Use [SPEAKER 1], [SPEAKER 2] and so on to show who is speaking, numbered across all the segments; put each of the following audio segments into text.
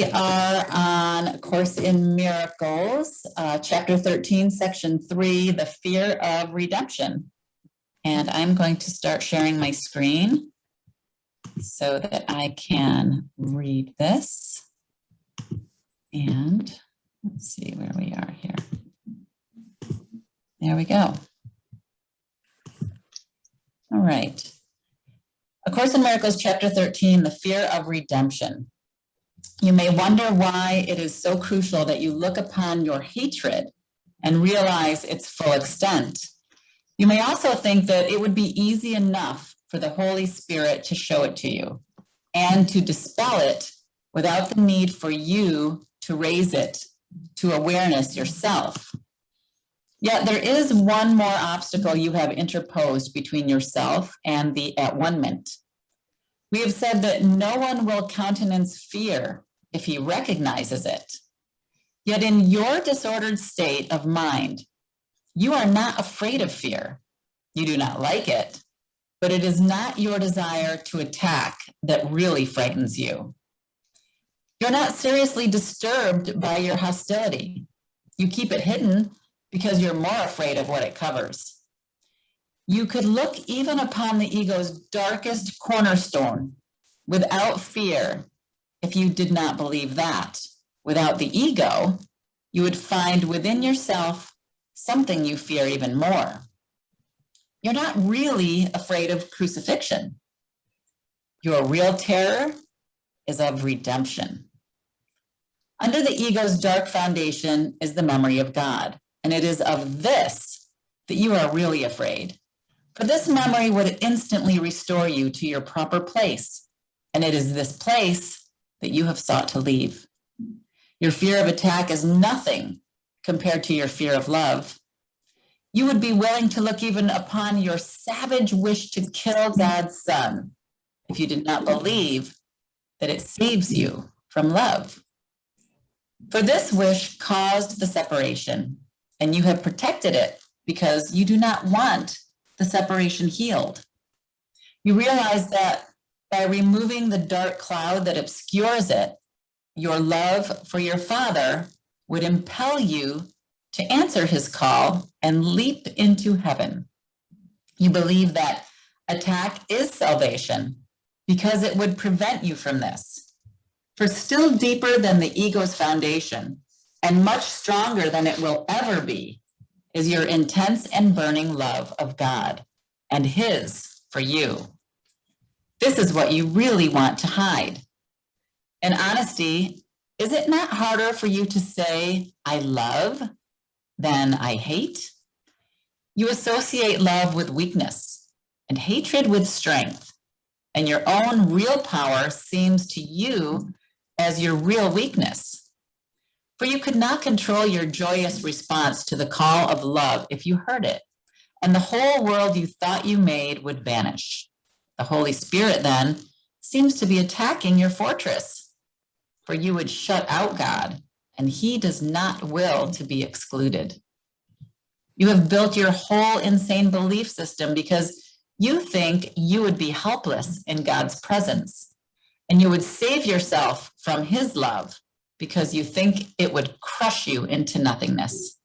[SPEAKER 1] We are on A Course in Miracles, Chapter 13, Section 3, The Fear of Redemption. And I'm going to start sharing my screen so that I can read this. And let's see where we are here. There we go. All right. A Course in Miracles, Chapter 13, The Fear of Redemption. You may wonder why it is so crucial that you look upon your hatred and realize its full extent. You may also think that it would be easy enough for the Holy Spirit to show it to you and to dispel it without the need for you to raise it to awareness yourself. Yet there is one more obstacle you have interposed between yourself and the at-one-ment. We have said that no one will countenance fear if he recognizes it. Yet in your disordered state of mind, you are not afraid of fear. You do not like it, but it is not your desire to attack that really frightens you. You're not seriously disturbed by your hostility. You keep it hidden because you're more afraid of what it covers. You could look even upon the ego's darkest cornerstone without fear if you did not believe that. Without the ego, you would find within yourself something you fear even more. You're not really afraid of crucifixion. Your real terror is of redemption. Under the ego's dark foundation is the memory of God, and it is of this that you are really afraid. For this memory would instantly restore you to your proper place, and it is this place that you have sought to leave. Your fear of attack is nothing compared to your fear of love. You would be willing to look even upon your savage wish to kill God's Son if you did not believe that it saves you from love. For this wish caused the separation, and you have protected it because you do not want the separation healed. You realize that by removing the dark cloud that obscures it, your love for your Father would impel you to answer his call and leap into heaven. You believe that attack is salvation because it would prevent you from this. For still deeper than the ego's foundation, and much stronger than it will ever be, is your intense and burning love of God and his for you. This is what you really want to hide. In honesty, is it not harder for you to say, I love, than I hate? You associate love with weakness and hatred with strength, and your own real power seems to you as your real weakness. For you could not control your joyous response to the call of love if you heard it, and the whole world you thought you made would vanish. The Holy Spirit then seems to be attacking your fortress, for you would shut out God, and he does not will to be excluded. You have built your whole insane belief system because you think you would be helpless in God's presence, and you would save yourself from his love because you think it would crush you into nothingness.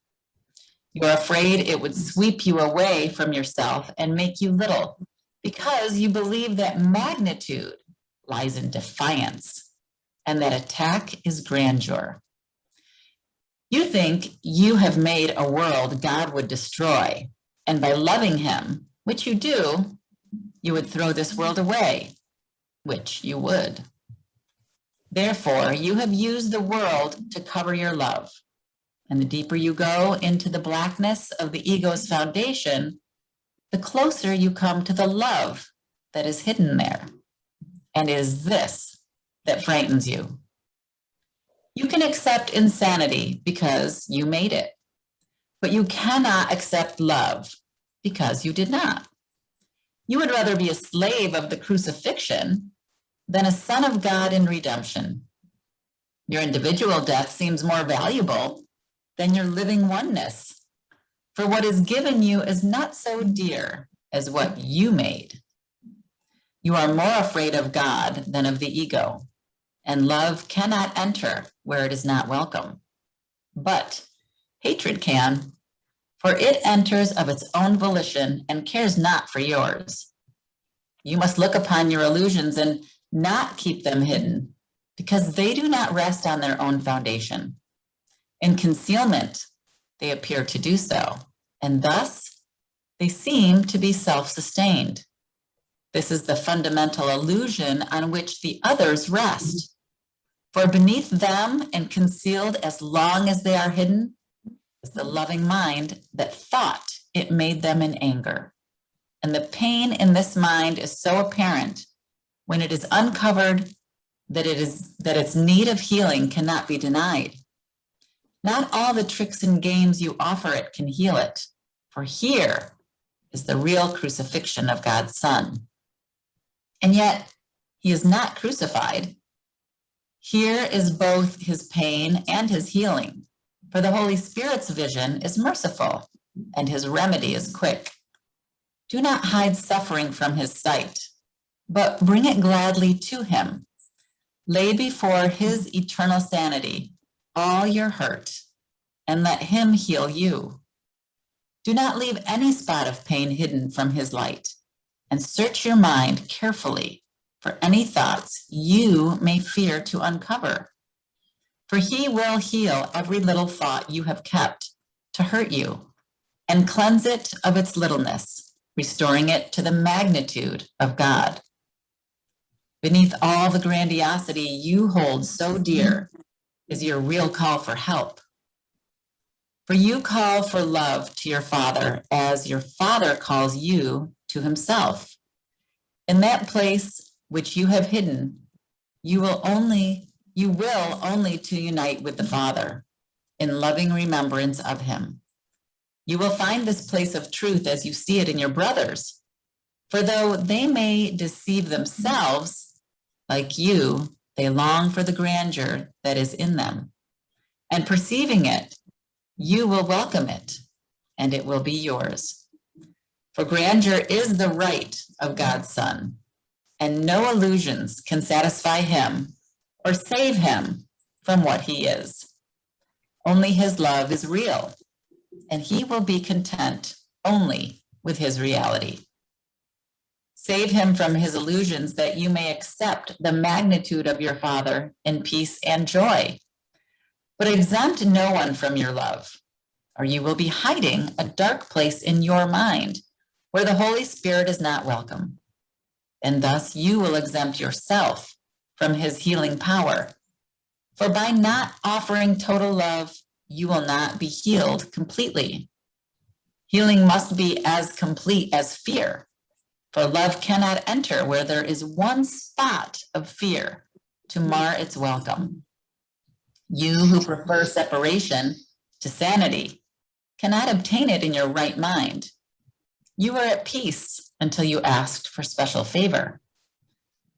[SPEAKER 1] You're afraid it would sweep you away from yourself and make you little because you believe that magnitude lies in defiance and that attack is grandeur. You think you have made a world God would destroy, and by loving him, which you do, you would throw this world away, which you would. Therefore, you have used the world to cover your love. And the deeper you go into the blackness of the ego's foundation, the closer you come to the love that is hidden there. And it is this that frightens you. You can accept insanity because you made it, but you cannot accept love because you did not. You would rather be a slave of the crucifixion than a son of God in redemption. Your individual death seems more valuable than your living oneness, for what is given you is not so dear as what you made. You are more afraid of God than of the ego. and love cannot enter where it is not welcome. But hatred can, for it enters of its own volition and cares not for yours. You must look upon your illusions and not keep them hidden, because they do not rest on their own foundation. In concealment, they appear to do so, and thus they seem to be self-sustained. This is the fundamental illusion on which the others rest. For beneath them and concealed as long as they are hidden is the loving mind that thought it made them in anger. And the pain in this mind is so apparent when it is uncovered that its need of healing cannot be denied. Not all the tricks and games you offer it can heal it, for here is the real crucifixion of God's Son. And yet, he is not crucified. Here is both his pain and his healing, for the Holy Spirit's vision is merciful, and his remedy is quick. Do not hide suffering from his sight, but bring it gladly to him. Lay before his eternal sanity all your hurt, and let him heal you. Do not leave any spot of pain hidden from his light, and search your mind carefully for any thoughts you may fear to uncover. For he will heal every little thought you have kept to hurt you, and cleanse it of its littleness, restoring it to the magnitude of God. Beneath all the grandiosity you hold so dear is your real call for help. For you call for love to your Father as your Father calls you to himself. In that place which you have hidden, you will only to unite with the Father in loving remembrance of him. You will find this place of truth as you see it in your brothers. For though they may deceive themselves, like you, they long for the grandeur that is in them. And perceiving it, you will welcome it, and it will be yours. For grandeur is the right of God's Son, and no illusions can satisfy him or save him from what he is. Only his love is real, and he will be content only with his reality. Save him from his illusions that you may accept the magnitude of your Father in peace and joy. But exempt no one from your love, or you will be hiding a dark place in your mind where the Holy Spirit is not welcome. And thus you will exempt yourself from his healing power. For by not offering total love, you will not be healed completely. Healing must be as complete as fear, for love cannot enter where there is one spot of fear to mar its welcome. You who prefer separation to sanity cannot obtain it in your right mind. You were at peace until you asked for special favor.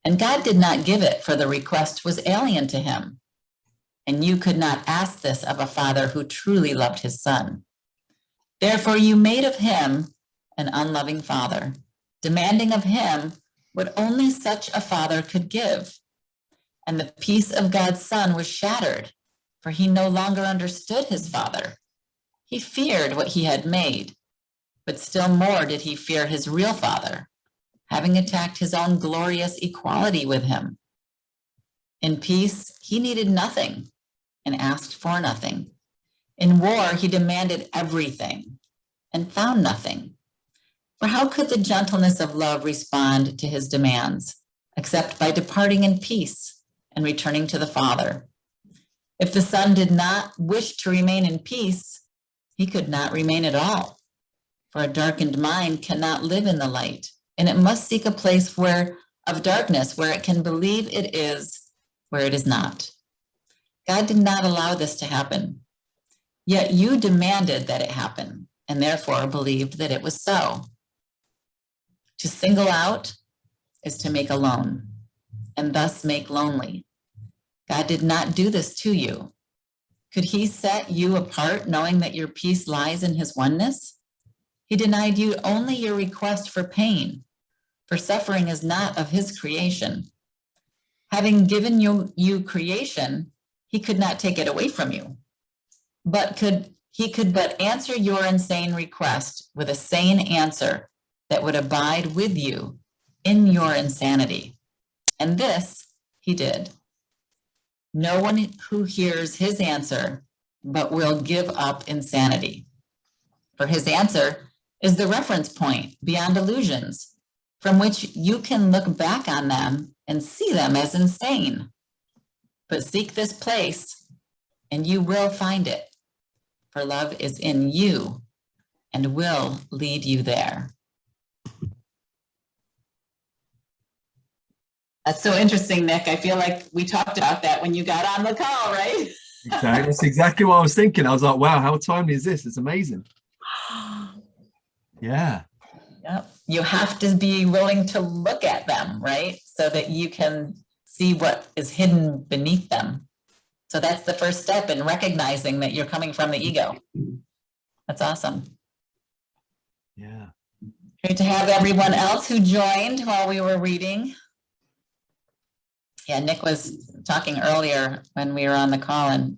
[SPEAKER 1] And God did not give it, for the request was alien to him. And you could not ask this of a father who truly loved his son. Therefore you made of him an unloving father, demanding of him what only such a father could give. And the peace of God's Son was shattered, for he no longer understood his father. He feared what he had made, but still more did he fear his real father, having attacked his own glorious equality with him. In peace, he needed nothing and asked for nothing. In war, he demanded everything and found nothing. For how could the gentleness of love respond to his demands, except by departing in peace and returning to the Father? If the Son did not wish to remain in peace, he could not remain at all. For a darkened mind cannot live in the light, and it must seek a place of darkness where it can believe it is where it is not. God did not allow this to happen, yet you demanded that it happen, and therefore believed that it was so. To single out is to make alone, and thus make lonely. God did not do this to you. Could he set you apart knowing that your peace lies in his oneness? He denied you only your request for pain, for suffering is not of his creation. Having given you creation, he could not take it away from you, but he could but answer your insane request with a sane answer that would abide with you in your insanity. And this he did. No one who hears his answer but will give up insanity. For his answer is the reference point beyond illusions, from which you can look back on them and see them as insane. But seek this place and you will find it, for love is in you and will lead you there. That's so interesting, Nick. I feel like we talked about that when you got on the call, right?
[SPEAKER 2] Exactly. That's exactly what I was thinking. I was like, wow, how timely is this? It's amazing. Yeah.
[SPEAKER 1] Yep. You have to be willing to look at them, right? So that you can see what is hidden beneath them. So that's the first step in recognizing that you're coming from the ego. That's awesome.
[SPEAKER 2] Yeah.
[SPEAKER 1] Great to have everyone else who joined while we were reading. Yeah, Nick was talking earlier when we were on the call, and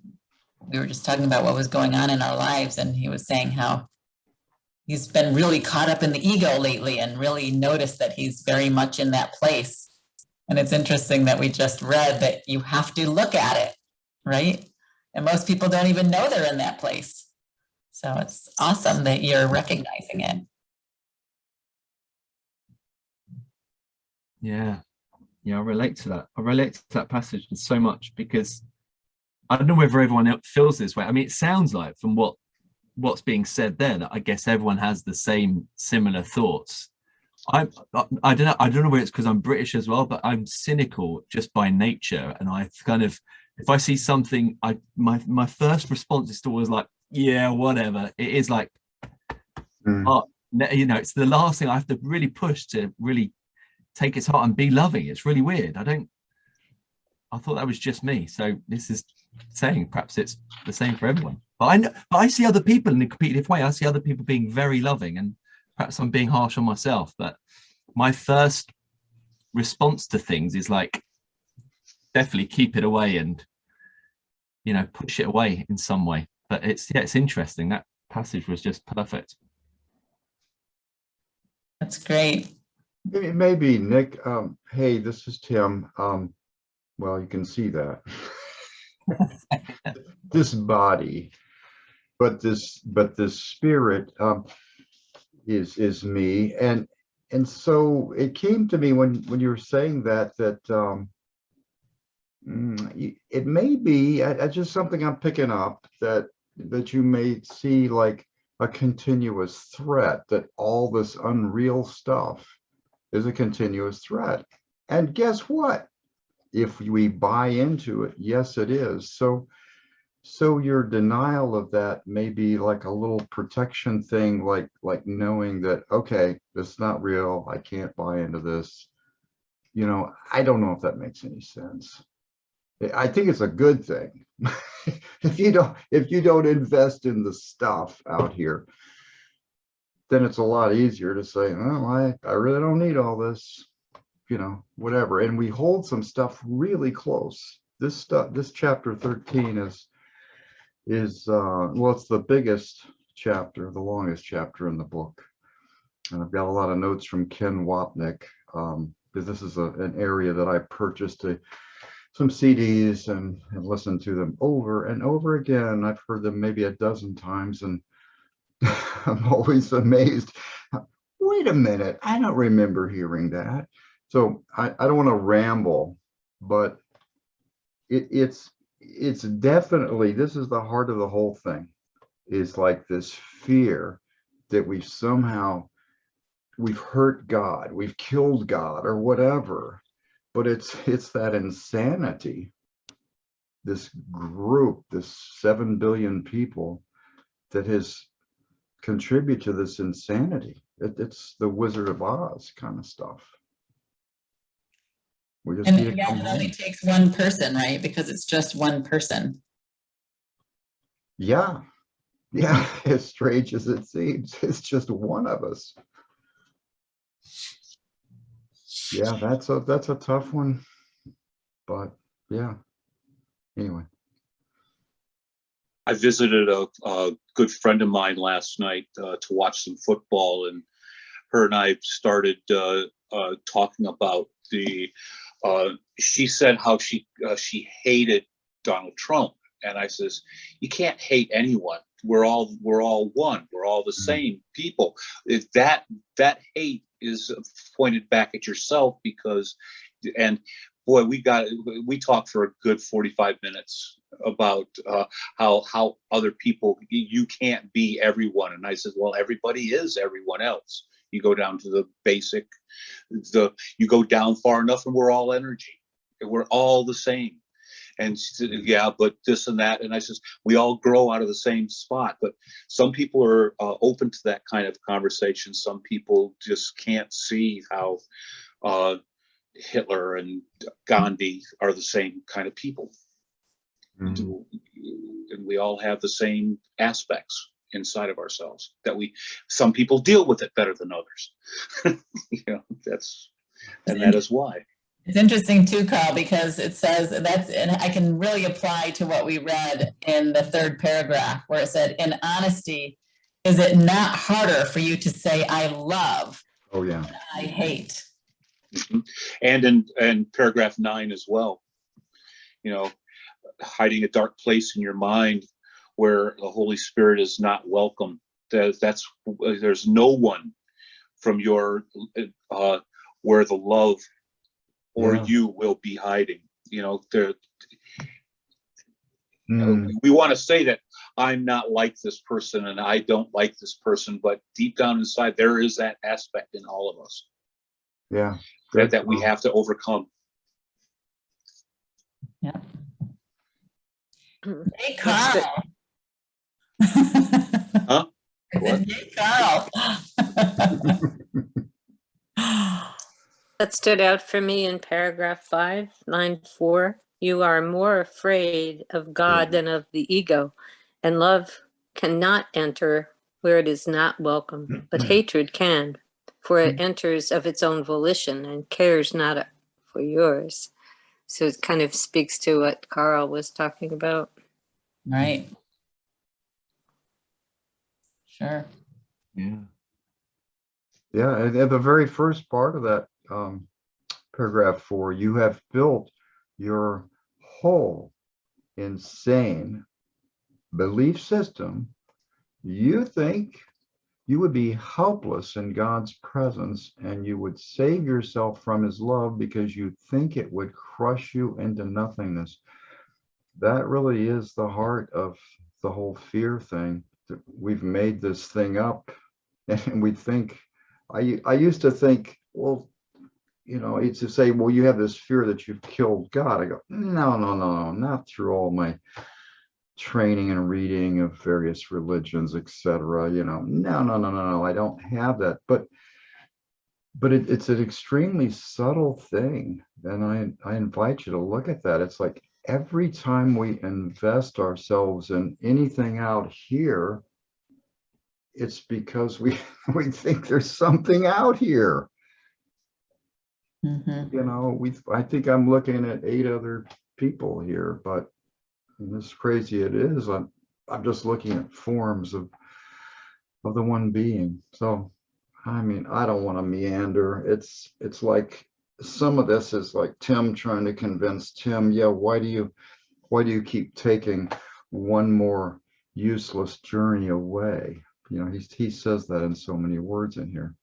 [SPEAKER 1] we were just talking about what was going on in our lives, and he was saying how he's been really caught up in the ego lately and really noticed that he's very much in that place. And it's interesting that we just read that you have to look at it, right? And most people don't even know they're in that place. So it's awesome that you're recognizing it.
[SPEAKER 2] Yeah. Yeah, I relate to that. I relate to that passage so much because I don't know whether everyone else feels this way. I mean, it sounds like from what's being said there that I guess everyone has the same similar thoughts. I don't know whether it's because I'm British as well, but I'm cynical just by nature, and I kind of, if I see something, my first response is always like, yeah, whatever. It is like, it's the last thing I have to really push to really take its heart and be loving. It's really weird. I thought that was just me. So this is saying perhaps it's the same for everyone. But I see other people in a completely different way. I see other people being very loving, and perhaps I'm being harsh on myself, but my first response to things is like, definitely keep it away and, push it away in some way. But it's interesting. That passage was just perfect.
[SPEAKER 1] That's great.
[SPEAKER 3] Maybe Nick, hey, this is Tim. Well, you can see that. This body, but this spirit is me. And so it came to me when you were saying that it may be just something I'm picking up that you may see like a continuous threat, that all this unreal stuff is a continuous threat. And guess what? If we buy into it, yes, it is. So your denial of that may be like a little protection thing, like knowing that, okay, this is not real. I can't buy into this. I don't know if that makes any sense. I think it's a good thing. if you don't invest in the stuff out here, then it's a lot easier to say, oh, I really don't need all this, whatever. And we hold some stuff really close. This chapter 13 is well, it's the biggest chapter, the longest chapter in the book. And I've got a lot of notes from Ken Wapnick, because this is an area that I purchased some CDs and listened to them over and over again. I've heard them maybe a dozen times, and I'm always amazed. Wait a minute, I don't remember hearing that. So I don't want to ramble, but it's definitely, this is the heart of the whole thing, is like this fear that we've hurt God, we've killed God or whatever. But it's that insanity, this group, this 7 billion people that has contribute to this insanity. It's the Wizard of Oz kind of stuff. We just
[SPEAKER 1] And
[SPEAKER 3] need to
[SPEAKER 1] again,
[SPEAKER 3] come
[SPEAKER 1] it
[SPEAKER 3] home.
[SPEAKER 1] only takes one person, right? Because it's just one person.
[SPEAKER 3] Yeah, as strange as it seems, it's just one of us. Yeah, that's a tough one. But yeah, anyway.
[SPEAKER 4] I visited a good friend of mine last night to watch some football, and her and I started talking about the. She said how she hated Donald Trump, and I says, you can't hate anyone. We're all one. We're all the same people. If that hate is pointed back at yourself, because, and boy, we talked for a good 45 minutes about how other people, you can't be everyone. And I said, well, everybody is everyone else. You go down to the basic, you go down far enough and we're all energy. We're all the same. And she said, yeah, but this and that. And I says, we all grow out of the same spot. But some people are open to that kind of conversation. Some people just can't see how Hitler and Gandhi are the same kind of people. And we all have the same aspects inside of ourselves that some people deal with it better than others. That is why.
[SPEAKER 1] It's interesting too, Carl, because it says and I can really apply to what we read in the third paragraph, where it said, in honesty, is it not harder for you to say I love?
[SPEAKER 3] Oh yeah.
[SPEAKER 1] I hate.
[SPEAKER 4] Mm-hmm. And in paragraph 9 as well, hiding a dark place in your mind where the Holy Spirit is not welcome. There's no one from your where the love or you will be hiding. We want to say that I'm not like this person and I don't like this person, but deep down inside there is that aspect in all of us.
[SPEAKER 3] Yeah.
[SPEAKER 4] That we have to overcome.
[SPEAKER 1] Yeah. Hey, Carl.
[SPEAKER 4] Huh?
[SPEAKER 1] What? Hey, Carl.
[SPEAKER 5] That stood out for me in paragraph 5, line 4. You are more afraid of God than of the ego, and love cannot enter where it is not welcome, but hatred can, for it enters of its own volition and cares not for yours. So it kind of speaks to what Carl was talking about.
[SPEAKER 1] Right. Sure.
[SPEAKER 2] Yeah.
[SPEAKER 3] Yeah, and at the very first part of that paragraph 4, you have built your whole insane belief system. You think you would be helpless in God's presence and you would save yourself from his love because you think it would crush you into nothingness. That really is the heart of the whole fear thing. We've made this thing up and we think, I used to think, well, it's to say, well, you have this fear that you've killed God. I go, no, not through all my training and reading of various religions, etc. No, I don't have that. But it's an extremely subtle thing. And I invite you to look at that. It's like every time we invest ourselves in anything out here, it's because we think there's something out here. I think I'm looking at 8 other people here, but as crazy it is, I'm just looking at forms of the one being. So, I mean, I don't want to meander. It's like some of this is like Tim trying to convince Tim, yeah, why do you keep taking one more useless journey away? He says that in so many words in here.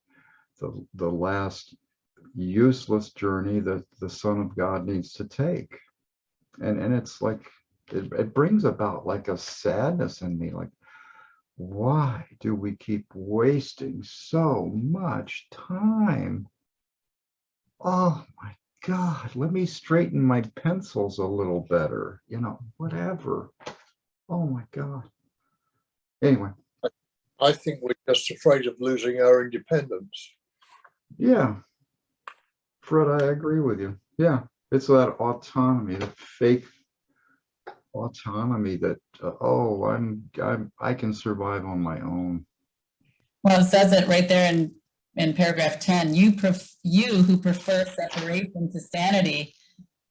[SPEAKER 3] The last useless journey that the Son of God needs to take. And it's like, it brings about like a sadness in me, like, why do we keep wasting so much time? Oh my God, let me straighten my pencils a little better, whatever. Oh my God. Anyway.
[SPEAKER 6] I think we're just afraid of losing our independence. Yeah.
[SPEAKER 3] Fred, I agree with you. Yeah, it's that autonomy, the fake autonomy that I can survive on my own.
[SPEAKER 1] Well, it says it right there in paragraph 10. You who prefer separation to sanity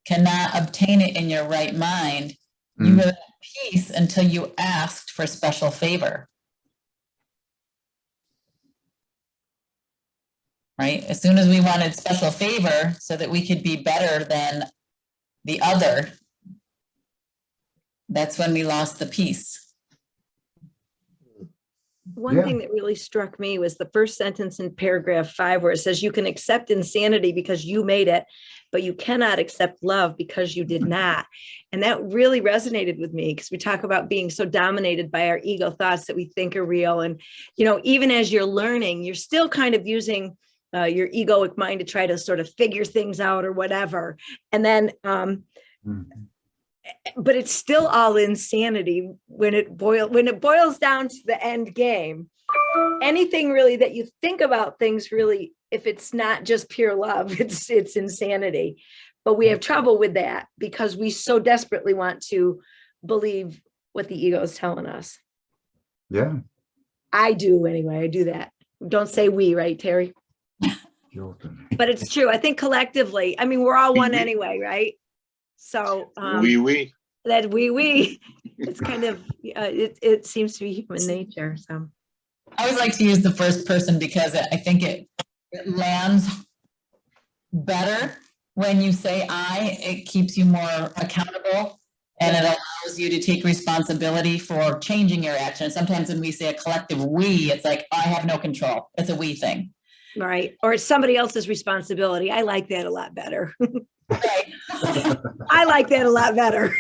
[SPEAKER 1] cannot obtain it in your right mind. You
[SPEAKER 3] Mm.
[SPEAKER 1] were at peace until you asked for special favor. Right? As soon as we wanted special favor so that we could be better than the other, that's when we lost the peace.
[SPEAKER 7] One
[SPEAKER 3] Yeah.
[SPEAKER 7] thing that really struck me was the first sentence in paragraph 5, where it says you can accept insanity because you made it, but you cannot accept love because you did not. And that really resonated with me, because we talk about being so dominated by our ego thoughts that we think are real. And, you know, even as you're learning, you're still kind of using your egoic mind to try to sort of figure things out or whatever. And then,
[SPEAKER 3] Mm.
[SPEAKER 7] but it's still all insanity when it boils down to the end game. Anything really that you think about things, really, if it's not just pure love, it's insanity. But we have trouble with that because we so desperately want to believe what the ego is telling us.
[SPEAKER 3] Yeah.
[SPEAKER 7] I do anyway. I do that. Don't say we, right, Terry?
[SPEAKER 3] Joking.
[SPEAKER 7] But it's true. I think collectively, I mean, we're all one
[SPEAKER 4] We.
[SPEAKER 7] anyway, right? So
[SPEAKER 4] We.
[SPEAKER 7] that we it's kind of it seems to be human nature. So
[SPEAKER 1] I always like to use the first person because I think it lands better when you say I. It keeps you more accountable, and it allows you to take responsibility for changing your action. Sometimes when we say a collective we, it's like, I have no control. It's a we thing.
[SPEAKER 7] right, or it's somebody else's responsibility. I like that a lot better.
[SPEAKER 1] Right.
[SPEAKER 7] I like that a lot better.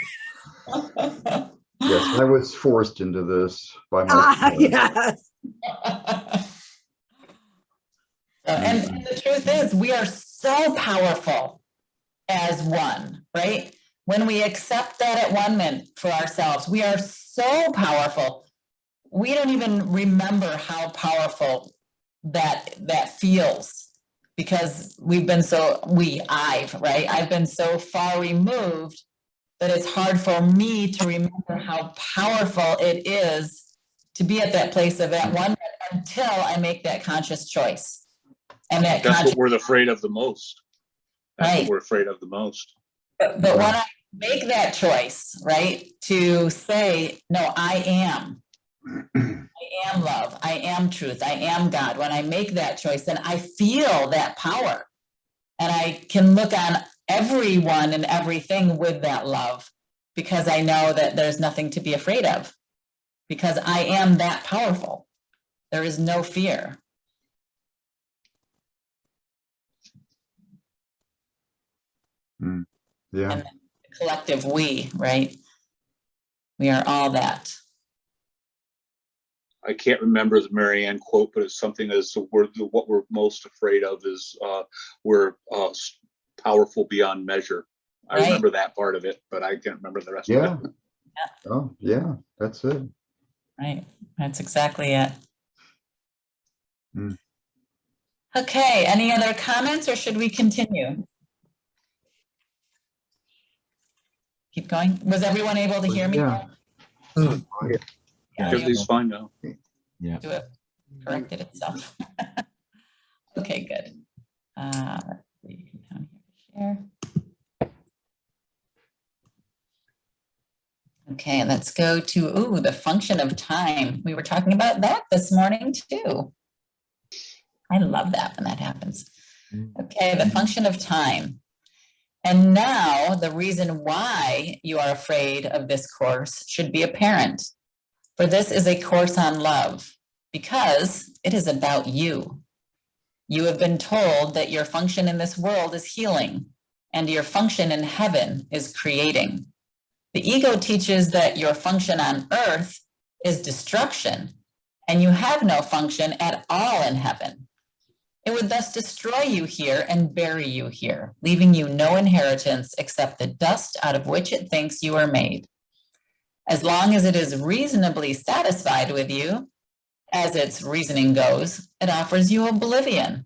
[SPEAKER 3] Yes, I was forced into this by my.
[SPEAKER 7] Yes.
[SPEAKER 1] And the truth is, we are so powerful as one, right? When we accept that at one minute for ourselves, we are so powerful. We don't even remember how powerful that feels, because we've been I've been so far removed that it's hard for me to remember how powerful it is to be at that place of at one until I make that conscious choice. And
[SPEAKER 4] That's what we're afraid of the most. That's
[SPEAKER 1] Right.
[SPEAKER 4] what we're afraid of the most.
[SPEAKER 1] But when I make that choice, right, to say, no, I am love, I am truth, I am God. When I make that choice, then I feel that power. And I can look on everyone and everything with that love, because I know that there's nothing to be afraid of, because I am that powerful. There is no fear.
[SPEAKER 3] Yeah.
[SPEAKER 1] And the collective we, right? We are all that.
[SPEAKER 4] I can't remember the Marianne quote, but it's something as what we're most afraid of is we're powerful beyond measure. I
[SPEAKER 1] Right.
[SPEAKER 4] remember that part of it, but I can't remember the rest
[SPEAKER 3] Yeah.
[SPEAKER 4] of it.
[SPEAKER 3] Oh, yeah, that's it.
[SPEAKER 1] Right, that's exactly it.
[SPEAKER 3] Mm.
[SPEAKER 1] Okay, any other comments, or should we continue? Keep going. Was everyone able to hear me?
[SPEAKER 3] Yeah.
[SPEAKER 1] Yeah.
[SPEAKER 4] Everything's fine now.
[SPEAKER 2] Yeah.
[SPEAKER 1] Do it, corrected itself. Okay, good. Let's see, down here to share. Okay, let's go to, the function of time. We were talking about that this morning too. I love that when that happens. Okay, the function of time. And now the reason why you are afraid of this course should be apparent. For this is a course on love, because it is about you. You have been told that your function in this world is healing, and your function in heaven is creating. The ego teaches that your function on earth is destruction, and you have no function at all in heaven. It would thus destroy you here and bury you here, leaving you no inheritance except the dust out of which it thinks you are made. As long as it is reasonably satisfied with you, as its reasoning goes, it offers you oblivion.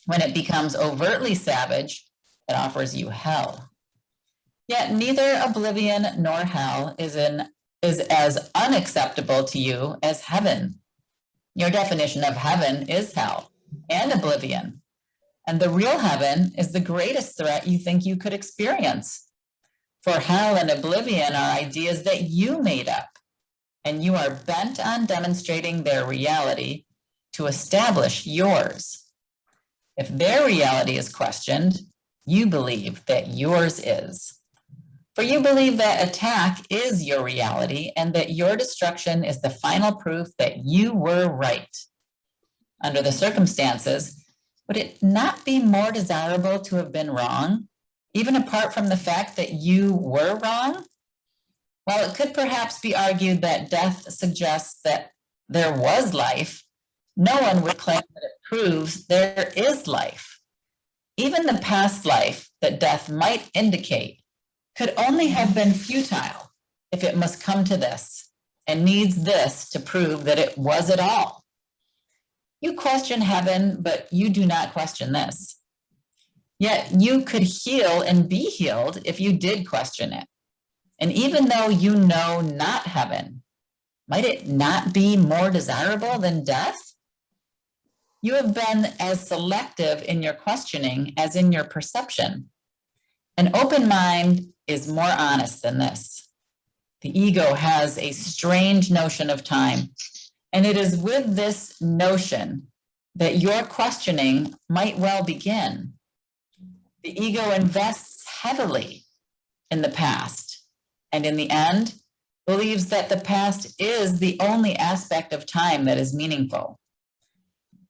[SPEAKER 1] When it becomes overtly savage, it offers you hell. Yet neither oblivion nor hell is as unacceptable to you as heaven. Your definition of heaven is hell and oblivion. And the real heaven is the greatest threat you think you could experience. For hell and oblivion are ideas that you made up, and you are bent on demonstrating their reality to establish yours. If their reality is questioned, you believe that yours is. For you believe that attack is your reality and that your destruction is the final proof that you were right. Under the circumstances, would it not be more desirable to have been wrong, even apart from the fact that you were wrong? While it could perhaps be argued that death suggests that there was life, no one would claim that it proves there is life. Even the past life that death might indicate could only have been futile if it must come to this and needs this to prove that it was at all. You question heaven, but you do not question this. Yet you could heal and be healed if you did question it. And even though you know not heaven, might it not be more desirable than death? You have been as selective in your questioning as in your perception. An open mind is more honest than this. The ego has a strange notion of time, and it is with this notion that your questioning might well begin. The ego invests heavily in the past, and in the end, believes that the past is the only aspect of time that is meaningful.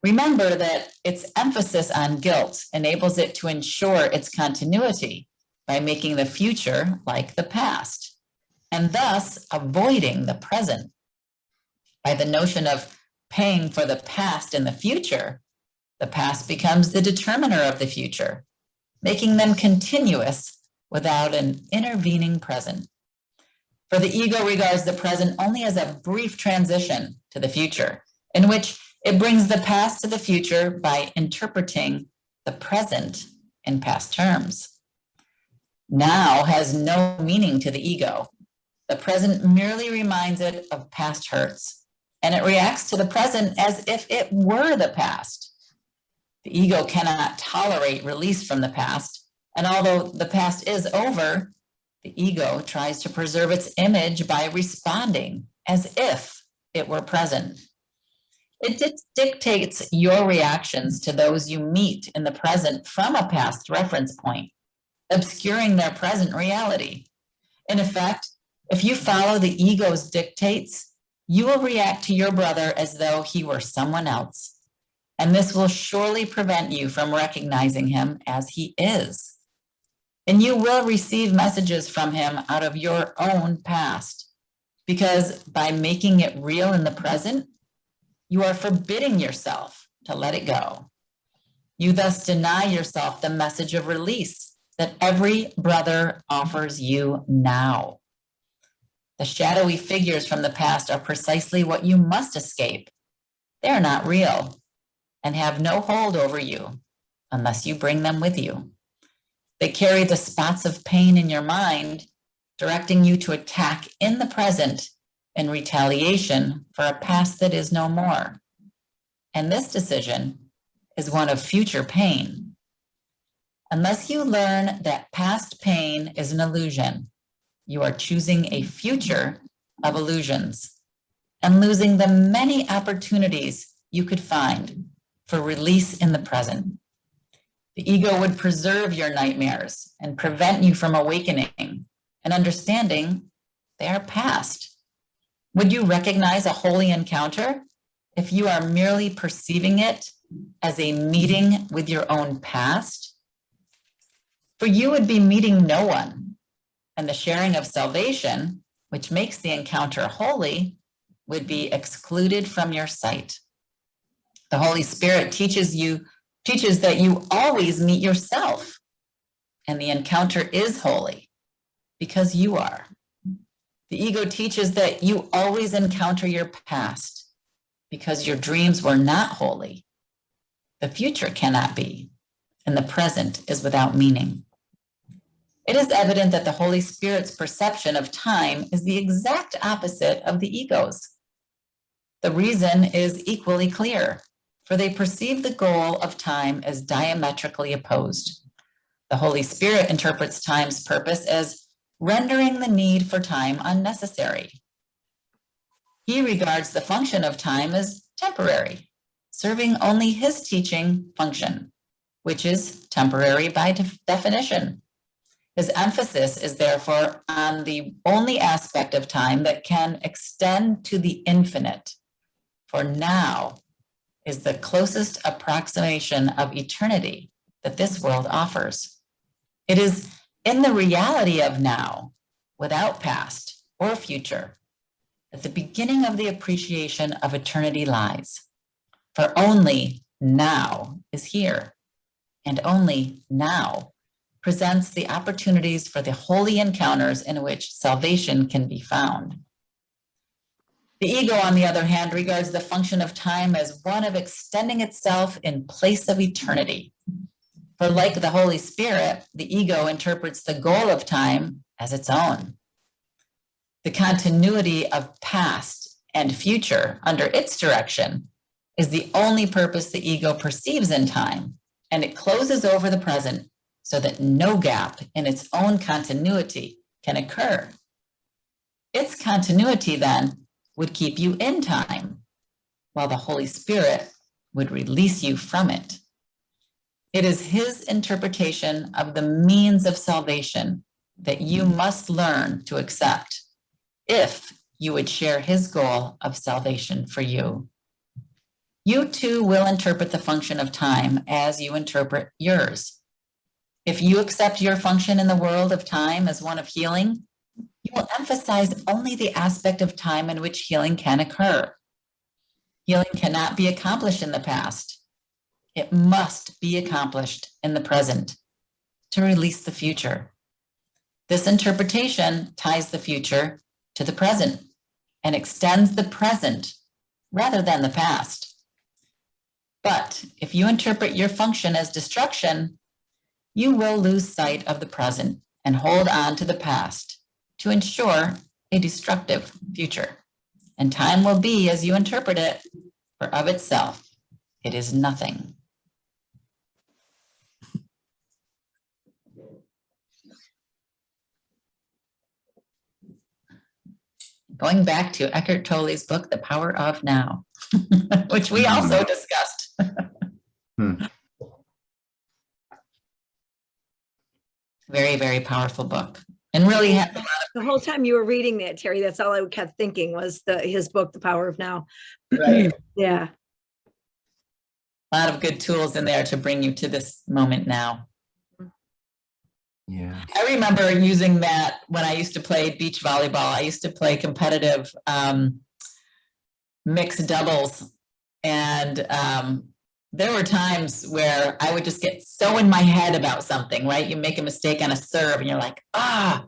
[SPEAKER 1] Remember that its emphasis on guilt enables it to ensure its continuity by making the future like the past, and thus avoiding the present. By the notion of paying for the past in the future, the past becomes the determiner of the future, making them continuous without an intervening present. For the ego regards the present only as a brief transition to the future, in which it brings the past to the future by interpreting the present in past terms. Now has no meaning to the ego. The present merely reminds it of past hurts, and it reacts to the present as if it were the past. The ego cannot tolerate release from the past, and although the past is over, the ego tries to preserve its image by responding as if it were present. It dictates your reactions to those you meet in the present from a past reference point, obscuring their present reality. In effect, if you follow the ego's dictates, you will react to your brother as though he were someone else, and this will surely prevent you from recognizing him as he is. And you will receive messages from him out of your own past, because by making it real in the present, you are forbidding yourself to let it go. You thus deny yourself the message of release that every brother offers you now. The shadowy figures from the past are precisely what you must escape. They are not real and have no hold over you unless you bring them with you. They carry the spots of pain in your mind, directing you to attack in the present in retaliation for a past that is no more. And this decision is one of future pain. Unless you learn that past pain is an illusion, you are choosing a future of illusions and losing the many opportunities you could find for release in the present. The ego would preserve your nightmares and prevent you from awakening and understanding they are past. Would you recognize a holy encounter if you are merely perceiving it as a meeting with your own past? For you would be meeting no one, and the sharing of salvation, which makes the encounter holy, would be excluded from your sight. The Holy Spirit teaches that you always meet yourself, and the encounter is holy because you are. The ego teaches that you always encounter your past because your dreams were not holy. The future cannot be, and the present is without meaning. It is evident that the Holy Spirit's perception of time is the exact opposite of the ego's. The reason is equally clear. for they perceive the goal of time as diametrically opposed. The Holy Spirit interprets time's purpose as rendering the need for time unnecessary. He regards the function of time as temporary, serving only his teaching function, which is temporary by definition. His emphasis is therefore on the only aspect of time that can extend to the infinite, for now is the closest approximation of eternity that this world offers. It is in the reality of now, without past or future, that the beginning of the appreciation of eternity lies. For only now is here, and only now presents the opportunities for the holy encounters in which salvation can be found. The ego, on the other hand, regards the function of time as one of extending itself in place of eternity. For like the Holy Spirit, the ego interprets the goal of time as its own. The continuity of past and future under its direction is the only purpose the ego perceives in time, and it closes over the present so that no gap in its own continuity can occur. Its continuity, then, would keep you in time, while the Holy Spirit would release you from it. It is his interpretation of the means of salvation that you must learn to accept if you would share his goal of salvation for you. You too will interpret the function of time as you interpret yours. If you accept your function in the world of time as one of healing, you will emphasize only the aspect of time in which healing can occur. Healing cannot be accomplished in the past. It must be accomplished in the present to release the future. This interpretation ties the future to the present and extends the present rather than the past. But if you interpret your function as destruction, you will lose sight of the present and hold on to the past to ensure a destructive future. And time will be as you interpret it, for of itself, it is nothing. Going back to Eckhart Tolle's book, The Power of Now, which we also discussed. Very, very powerful book. And really has a lot of
[SPEAKER 7] The whole time you were reading that, Terry, that's all I kept thinking was his book, The Power of Now.
[SPEAKER 1] right,
[SPEAKER 7] Yeah.
[SPEAKER 1] a lot of good tools in there to bring you to this moment now.
[SPEAKER 2] Yeah.
[SPEAKER 1] I remember using that when I used to play beach volleyball. I used to play competitive mixed doubles. And there were times where I would just get so in my head about something, right? You make a mistake on a serve and you're like, I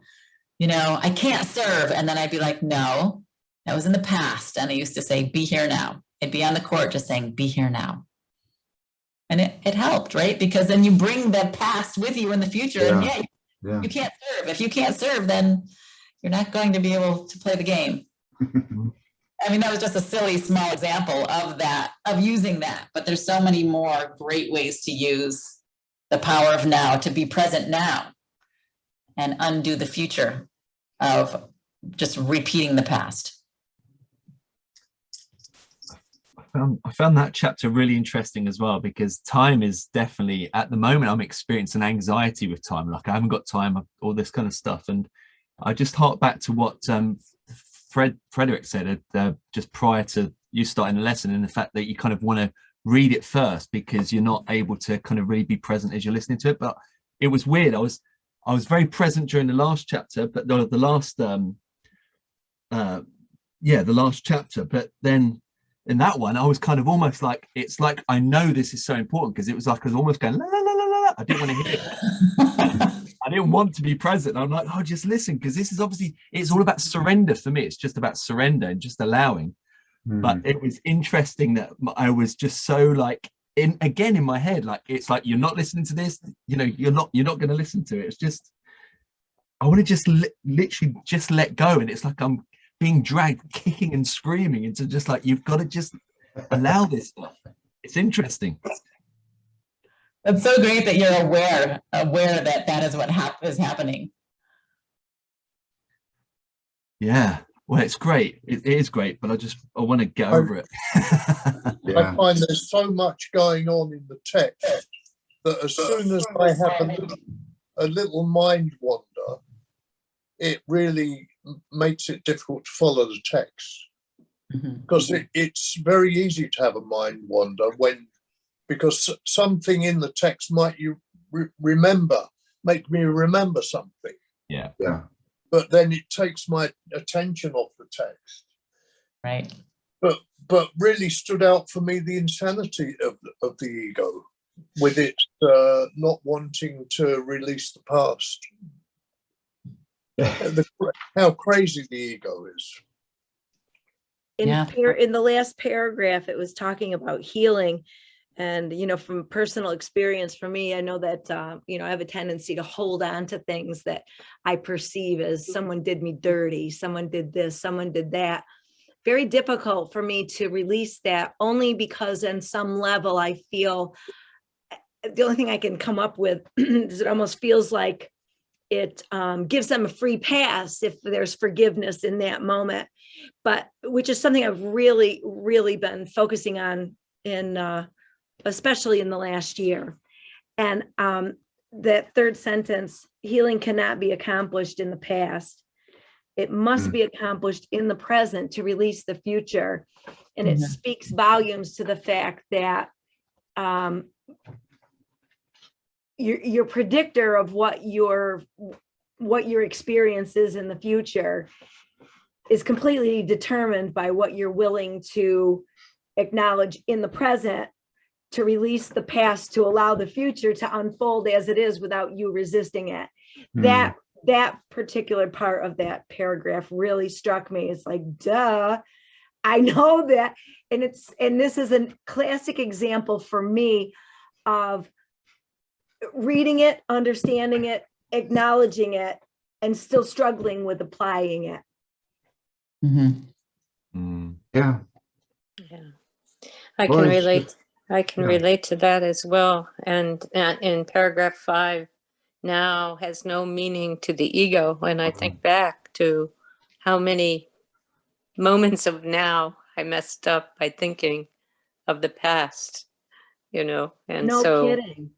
[SPEAKER 1] can't serve. And then I'd be like, no, that was in the past. And I used to say, be here now. I'd be on the court just saying, be here now. And it helped, right? Because then you bring the past with you in the future.
[SPEAKER 3] Yeah.
[SPEAKER 1] And you can't serve. If you can't serve, then you're not going to be able to play the game. I mean, that was just a silly small example of that, of using that. But there's so many more great ways to use the power of now, to be present now and undo the future of just repeating the past.
[SPEAKER 2] I found that chapter really interesting as well, because time is definitely, at the moment, I'm experiencing anxiety with time. Like I haven't got time, all this kind of stuff. And I just hark back to what Frederick said just prior to you starting the lesson, and the fact that you kind of want to read it first because you're not able to kind of really be present as you're listening to it. But it was weird. I was very present during the last chapter, but the last chapter. But then in that one, I was kind of almost like, it's like I know this is so important, because it was like I was almost going la la la la la. I didn't want to hear it. I didn't want to be present. I'm like, oh, just listen, because this is obviously, it's all about surrender for me. It's just about surrender and just allowing. But it was interesting that I was just so like in my head, like it's like, you're not listening to this, you're not going to listen to it. It's just, I want to just literally just let go. And it's like I'm being dragged kicking and screaming into just like, you've got to just allow this stuff. It's interesting.
[SPEAKER 1] It's so great that you're aware that that is what is happening.
[SPEAKER 2] Yeah. Well, it's great. It is great, but I want to get over it.
[SPEAKER 6] I find there's so much going on in the text that as soon as I have a little mind wander, it really makes it difficult to follow the text. Because it's very easy to have a mind wander because something in the text might make me remember something.
[SPEAKER 2] Yeah.
[SPEAKER 6] But then it takes my attention off the text.
[SPEAKER 1] Right.
[SPEAKER 6] But really stood out for me the insanity of the ego, with it not wanting to release the past. How crazy the ego is.
[SPEAKER 7] In the last paragraph, it was talking about healing. And, from personal experience for me, I know that, I have a tendency to hold on to things that I perceive as someone did me dirty, someone did this, someone did that. Very difficult for me to release that, only because on some level I feel the only thing I can come up with is it almost feels like it gives them a free pass if there's forgiveness in that moment, but which is something I've really, really been focusing on especially in the last year. And that third sentence, healing cannot be accomplished in the past. It must be accomplished in the present to release the future. And it speaks volumes to the fact that your predictor of what your experience is in the future is completely determined by what you're willing to acknowledge in the present, to release the past, to allow the future to unfold as it is without you resisting it. That particular part of that paragraph really struck me. It's like, duh, I know that. And this is a classic example for me of reading it, understanding it, acknowledging it, and still struggling with applying it.
[SPEAKER 3] Yeah.
[SPEAKER 5] I can relate to that as well. And in paragraph 5, now has no meaning to the ego. When I think back to how many moments of now I messed up by thinking of the past, and
[SPEAKER 7] No
[SPEAKER 5] so
[SPEAKER 7] kidding.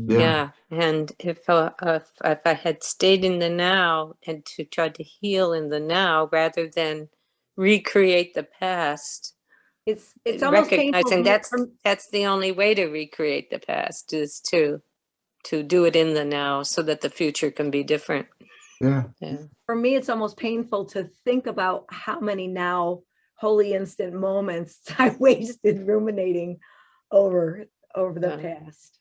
[SPEAKER 5] yeah. And if I had stayed in the now and to try to heal in the now rather than recreate the past,
[SPEAKER 7] It's almost
[SPEAKER 5] recognizing
[SPEAKER 7] painful.
[SPEAKER 5] that's the only way to recreate the past, is to do it in the now so that the future can be different.
[SPEAKER 3] Yeah.
[SPEAKER 7] For me, it's almost painful to think about how many now holy instant moments I wasted ruminating over the past.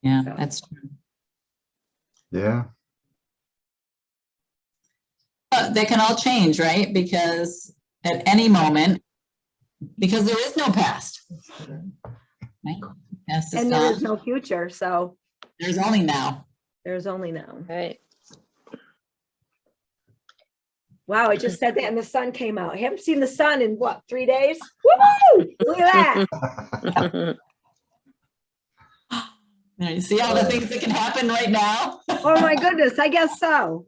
[SPEAKER 1] Yeah, that's true.
[SPEAKER 3] Yeah.
[SPEAKER 1] But they can all change, right? Because at any moment, because there is no past, right? Past is
[SPEAKER 7] And there
[SPEAKER 1] gone.
[SPEAKER 7] is no future, so
[SPEAKER 1] There's only now.
[SPEAKER 7] there's only now.
[SPEAKER 5] Right.
[SPEAKER 7] Wow, I just said that and the sun came out. I haven't seen the sun in 3 days? Woo! Look at that.
[SPEAKER 1] There, you see all the things that can happen right now?
[SPEAKER 7] Oh my goodness, I guess so.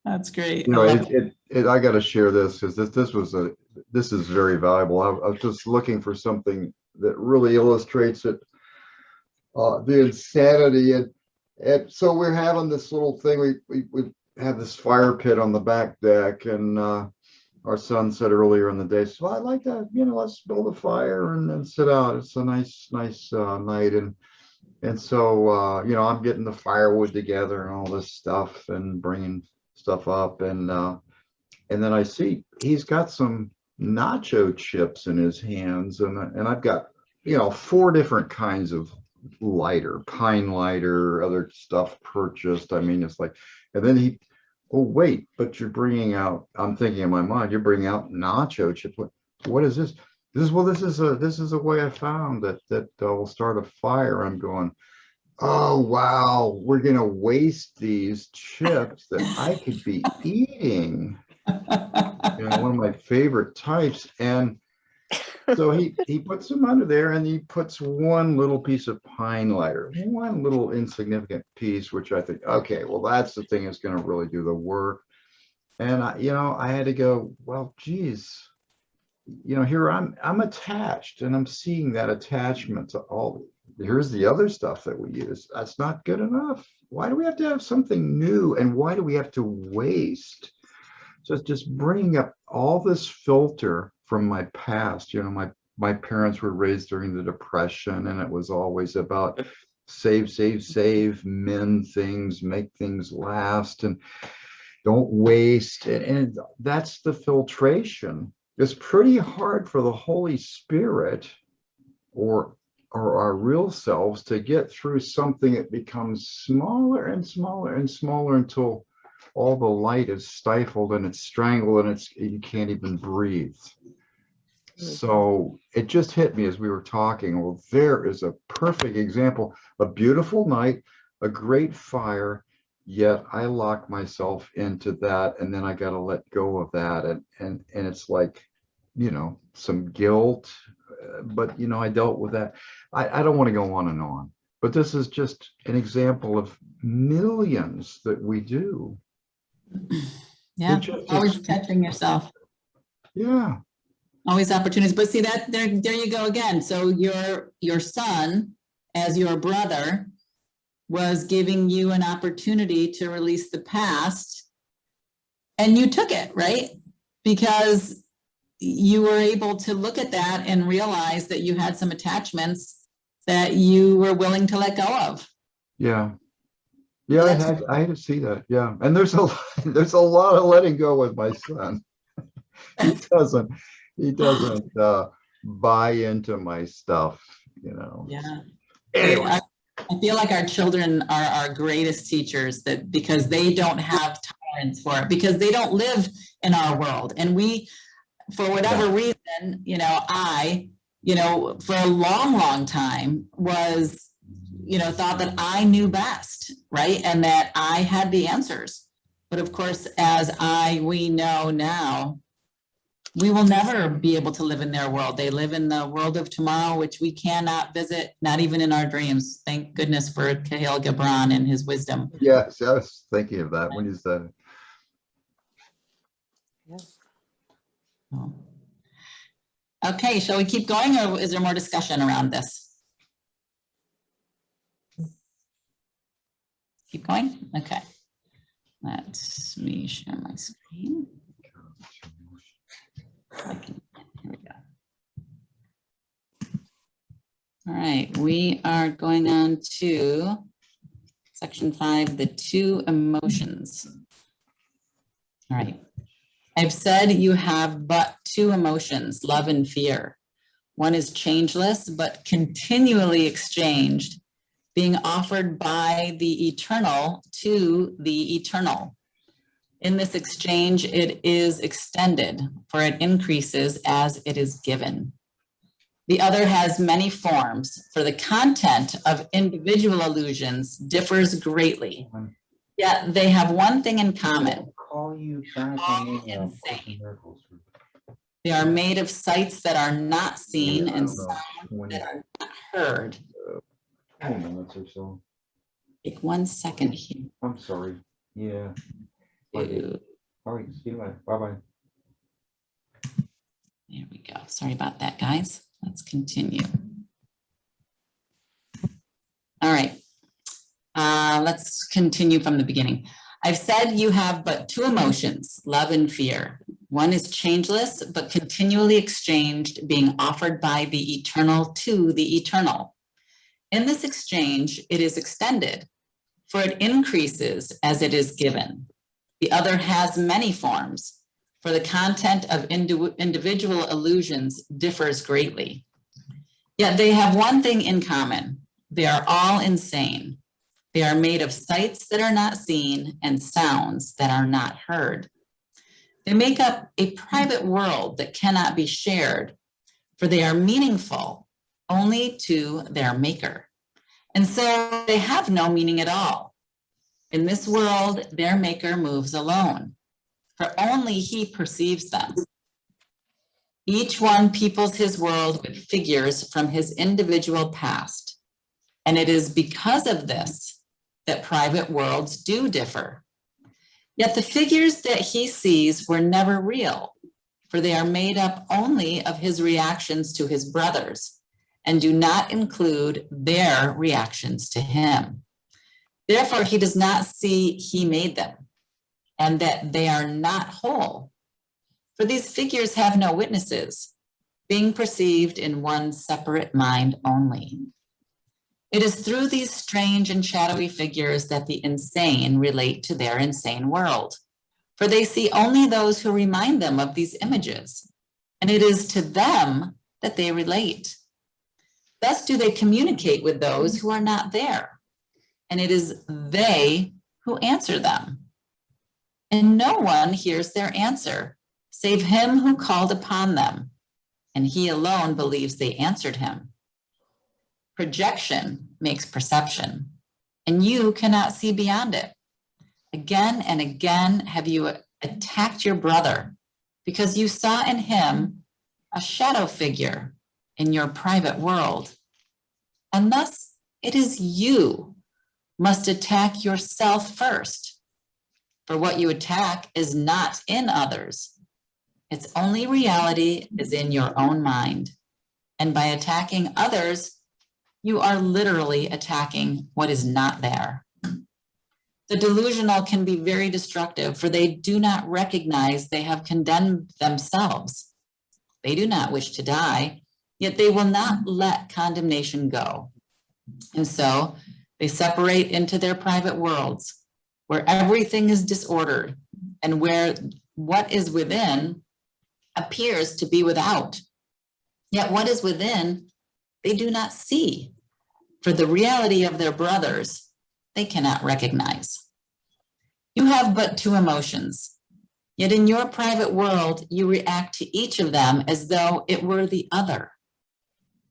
[SPEAKER 1] That's great.
[SPEAKER 3] I got to share this because this is very valuable. I was just looking for something that really illustrates it, the insanity. And so we're having this little thing. We have this fire pit on the back deck, and our son said earlier in the day, so I'd like to, let's build a fire and sit out. It's a nice night. And so, I'm getting the firewood together and all this stuff and bringing stuff up. And then I see he's got some nacho chips in his hands. And I've got, 4 different kinds of lighter, pine lighter, other stuff purchased. I mean, it's like, and then oh, wait, but you're bringing out, I'm thinking in my mind, you're bringing out nacho chips. What is this? This is a way I found that will start a fire. I'm going, oh, wow, we're going to waste these chips that I could be eating. one of my favorite types. And so he puts them under there, and he puts one little piece of pine lighter, one little insignificant piece, which I think, okay, well, that's the thing that's going to really do the work. And I had to go, well, geez, here I'm attached, and I'm seeing that attachment to all. Here's the other stuff that we use. That's not good enough. Why do we have to have something new? And why do we have to waste? Just bringing up all this filter from my past. My parents were raised during the Depression, and it was always about save, mend things, make things last, and don't waste. And that's the filtration. It's pretty hard for the Holy Spirit or our real selves to get through something that becomes smaller and smaller and smaller until all the light is stifled and it's strangled and you can't even breathe. So it just hit me as we were talking. Well, there is a perfect example, a beautiful night, a great fire, yet I lock myself into that, and then I got to let go of that. And it's like, some guilt, but I dealt with that. I don't want to go on and on, but this is just an example of millions that we do.
[SPEAKER 1] Yeah, always catching yourself.
[SPEAKER 3] Yeah.
[SPEAKER 1] Always opportunities. But see that there you go again. So your son, as your brother, was giving you an opportunity to release the past, and you took it, right? Because you were able to look at that and realize that you had some attachments that you were willing to let go of.
[SPEAKER 3] Yeah. Yeah, I had to see that. Yeah. And there's a lot of letting go with my son. He doesn't buy into my stuff,
[SPEAKER 1] Yeah.
[SPEAKER 3] Anyway.
[SPEAKER 1] I feel like our children are our greatest teachers, that because they don't have tolerance for it, because they don't live in our world. And we, for whatever reason, I, for a long time was, thought that I knew best, right? And that I had the answers. But of course, as we know now, we will never be able to live in their world. They live in the world of tomorrow, which we cannot visit, not even in our dreams. Thank goodness for Kahlil Gibran and his wisdom.
[SPEAKER 3] Yes, I was thinking of that when you said it.
[SPEAKER 5] Yes.
[SPEAKER 1] Okay, shall we keep going, or is there more discussion around this? Keep going? Okay. Let me share my screen. Here we go. All right, we are going on to section 5, the 2 emotions. All right. I've said you have but 2 emotions, love and fear. One is changeless, but continually exchanged, being offered by the eternal to the eternal. In this exchange, it is extended, for it increases as it is given. The other has many forms, for the content of individual illusions differs greatly. Yet they have one thing in common. All insane. They are made of sights that are not seen and sounds that are not heard.
[SPEAKER 3] 20 minutes or so.
[SPEAKER 1] Take 1 second here.
[SPEAKER 3] I'm sorry. Yeah. All right, see you later. Bye-bye.
[SPEAKER 1] There we go. Sorry about that, guys. Let's continue. All right. Let's continue from the beginning. I've said you have but 2 emotions, love and fear. One is changeless, but continually exchanged, being offered by the eternal to the eternal. In this exchange, it is extended, for it increases as it is given. The other has many forms, for the content of individual illusions differs greatly. Yet they have one thing in common. They are all insane. They are made of sights that are not seen and sounds that are not heard. They make up a private world that cannot be shared, for they are meaningful only to their maker. And so they have no meaning at all. In this world, their maker moves alone. for only he perceives them. Each one peoples his world with figures from his individual past, and it is because of this that private worlds do differ. Yet the figures that he sees were never real, for they are made up only of his reactions to his brothers and do not include their reactions to him. Therefore, he does not see he made them and that they are not whole. For these figures have no witnesses, being perceived in one separate mind only. It is through these strange and shadowy figures that the insane relate to their insane world, for they see only those who remind them of these images, and it is to them that they relate. Thus do they communicate with those who are not there, and it is they who answer them. And no one hears their answer, save him who called upon them, and he alone believes they answered him. Projection makes perception, and you cannot see beyond it. Again and again have you attacked your brother because you saw in him a shadow figure in your private world. And thus it is you must attack yourself first. For what you attack is not in others. Its only reality is in your own mind. And by attacking others, you are literally attacking what is not there. The delusional can be very destructive, for they do not recognize they have condemned themselves. They do not wish to die, yet they will not let condemnation go. And so they separate into their private worlds, where everything is disordered and where what is within appears to be without. Yet what is within, they do not see, for the reality of their brothers they cannot recognize. You have but two emotions, yet in your private world you react to each of them as though it were the other.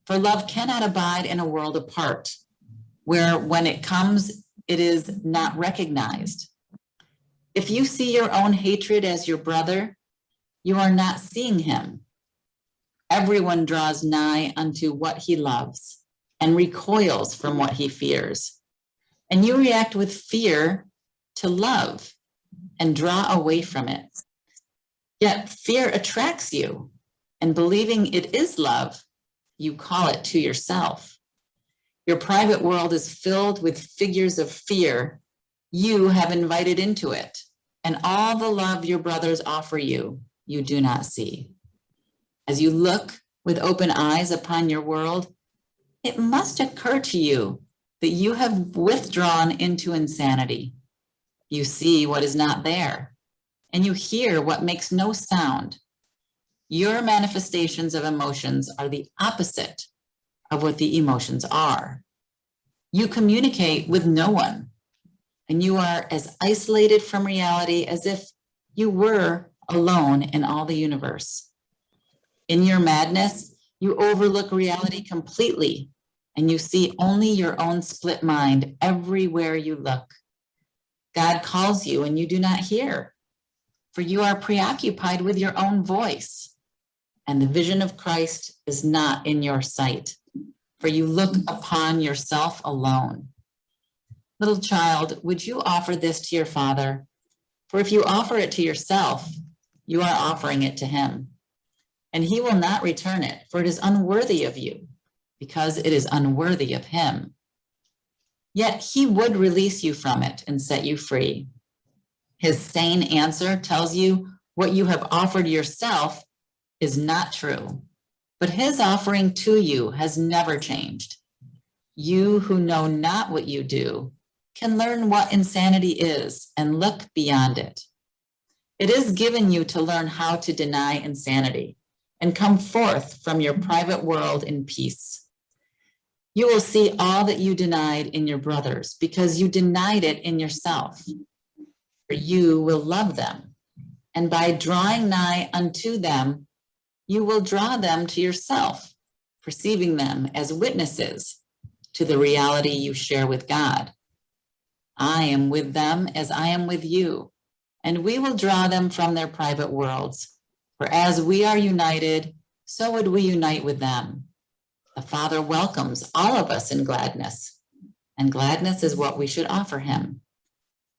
[SPEAKER 1] For love cannot abide in a world apart, where when it comes, it is not recognized. If you see your own hatred as your brother, you are not seeing him. Everyone draws nigh unto what he loves and recoils from what he fears. And you react with fear to love and draw away from it. Yet fear attracts you, and believing it is love, you call it to yourself. Your private world is filled with figures of fear you have invited into it, and all the love your brothers offer you, you do not see. As you look with open eyes upon your world, it must occur to you that you have withdrawn into insanity. You see what is not there, and you hear what makes no sound. Your manifestations of emotions are the opposite of what the emotions are. You communicate with no one, and you are as isolated from reality as if you were alone in all the universe. In your madness, you overlook reality completely, and you see only your own split mind everywhere you look. God calls you and you do not hear, for you are preoccupied with your own voice, and the vision of Christ is not in your sight, for you look upon yourself alone. Little child, would you offer this to your Father? For if you offer it to yourself, you are offering it to him, and he will not return it, for it is unworthy of you, because it is unworthy of him. Yet he would release you from it and set you free. His sane answer tells you what you have offered yourself is not true, but his offering to you has never changed. You who know not what you do can learn what insanity is and look beyond it. It is given you to learn how to deny insanity and come forth from your private world in peace. You will see all that you denied in your brothers because you denied it in yourself. For you will love them, and by drawing nigh unto them, you will draw them to yourself, perceiving them as witnesses to the reality you share with God. I am with them as I am with you, and we will draw them from their private worlds. For as we are united, so would we unite with them. The Father welcomes all of us in gladness, and gladness is what we should offer him.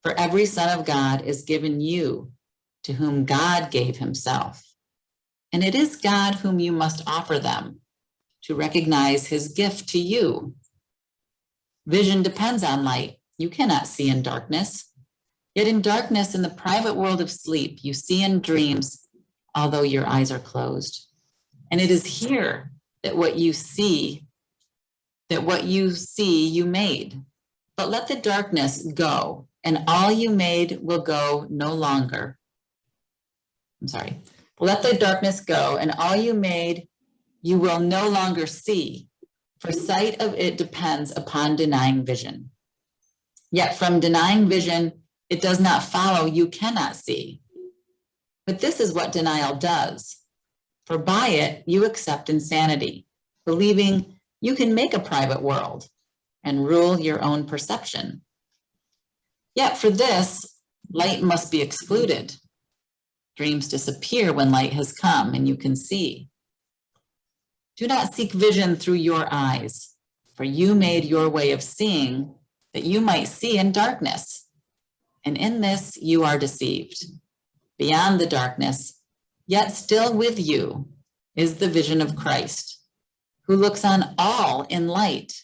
[SPEAKER 1] For every son of God is given you, to whom God gave himself. And it is God whom you must offer them, to recognize his gift to you. Vision depends on light. You cannot see in darkness. Yet in darkness, in the private world of sleep, you see in dreams, although your eyes are closed. And it is here that what you see, you made. But let the darkness go, and all you made will go no longer. Let the darkness go, and all you made you will no longer see, for sight of it depends upon denying vision. Yet from denying vision, it does not follow you cannot see. But this is what denial does. For by it, you accept insanity, believing you can make a private world and rule your own perception. Yet for this, light must be excluded. Dreams disappear when light has come and you can see. Do not seek vision through your eyes, for you made your way of seeing that you might see in darkness. And in this you are deceived. Beyond the darkness, yet still with you, is the vision of Christ, who looks on all in light.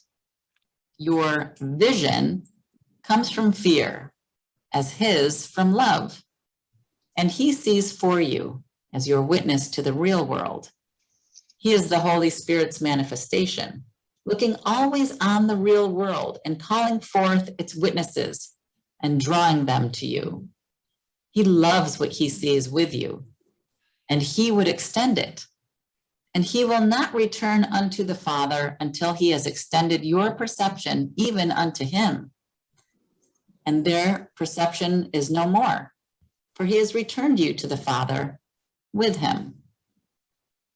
[SPEAKER 1] Your vision comes from fear, as his from love. And he sees for you as your witness to the real world. He is the Holy Spirit's manifestation, looking always on the real world and calling forth its witnesses and drawing them to you. He loves what he sees with you, and he would extend it. And he will not return unto the Father until he has extended your perception even unto him. And their perception is no more, for he has returned you to the Father with him.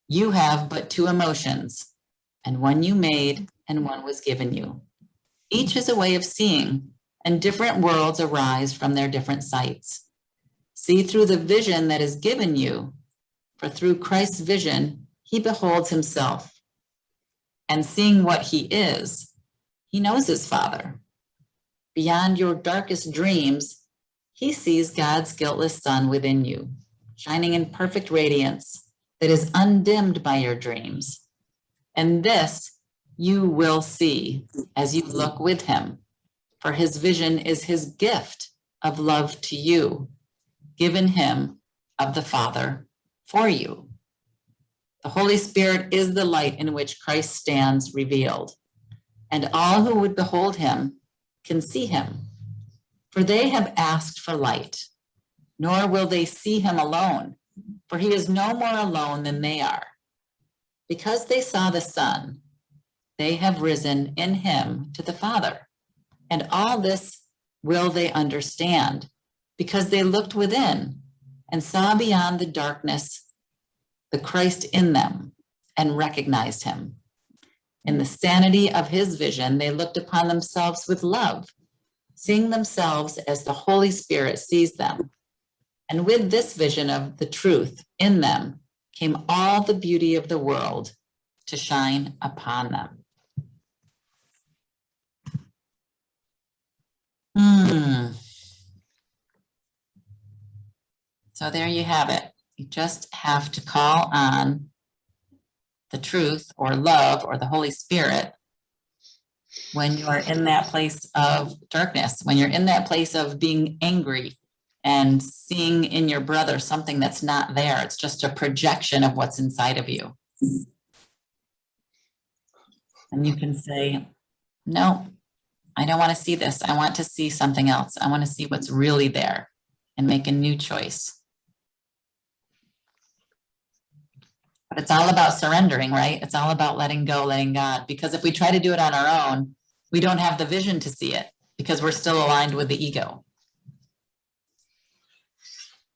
[SPEAKER 1] You have but two emotions, and one you made and one was given you. Each is a way of seeing, and different worlds arise from their different sights. See through the vision that is given you, for through Christ's vision, he beholds himself. And seeing what he is, he knows his Father. Beyond your darkest dreams, he sees God's guiltless Son within you, shining in perfect radiance that is undimmed by your dreams. And this you will see as you look with him, for his vision is his gift of love to you, given him of the Father for you. The Holy Spirit is the light in which Christ stands revealed, and all who would behold him can see him, for they have asked for light, nor will they see him alone, for he is no more alone than they are. Because they saw the Son, they have risen in him to the Father. And all this will they understand, because they looked within and saw beyond the darkness the Christ in them and recognized him. In the sanity of his vision, they looked upon themselves with love, seeing themselves as the Holy Spirit sees them. And with this vision of the truth in them came all the beauty of the world to shine upon them. So there you have it. You just have to call on the truth or love or the Holy Spirit when you are in that place of darkness, when you're in that place of being angry and seeing in your brother something that's not there. It's just a projection of what's inside of you. And you can say, no, I don't want to see this. I want to see something else. I want to see what's really there and make a new choice. But it's all about surrendering, right? It's all about letting go, letting God. Because if we try to do it on our own, we don't have the vision to see it because we're still aligned with the ego.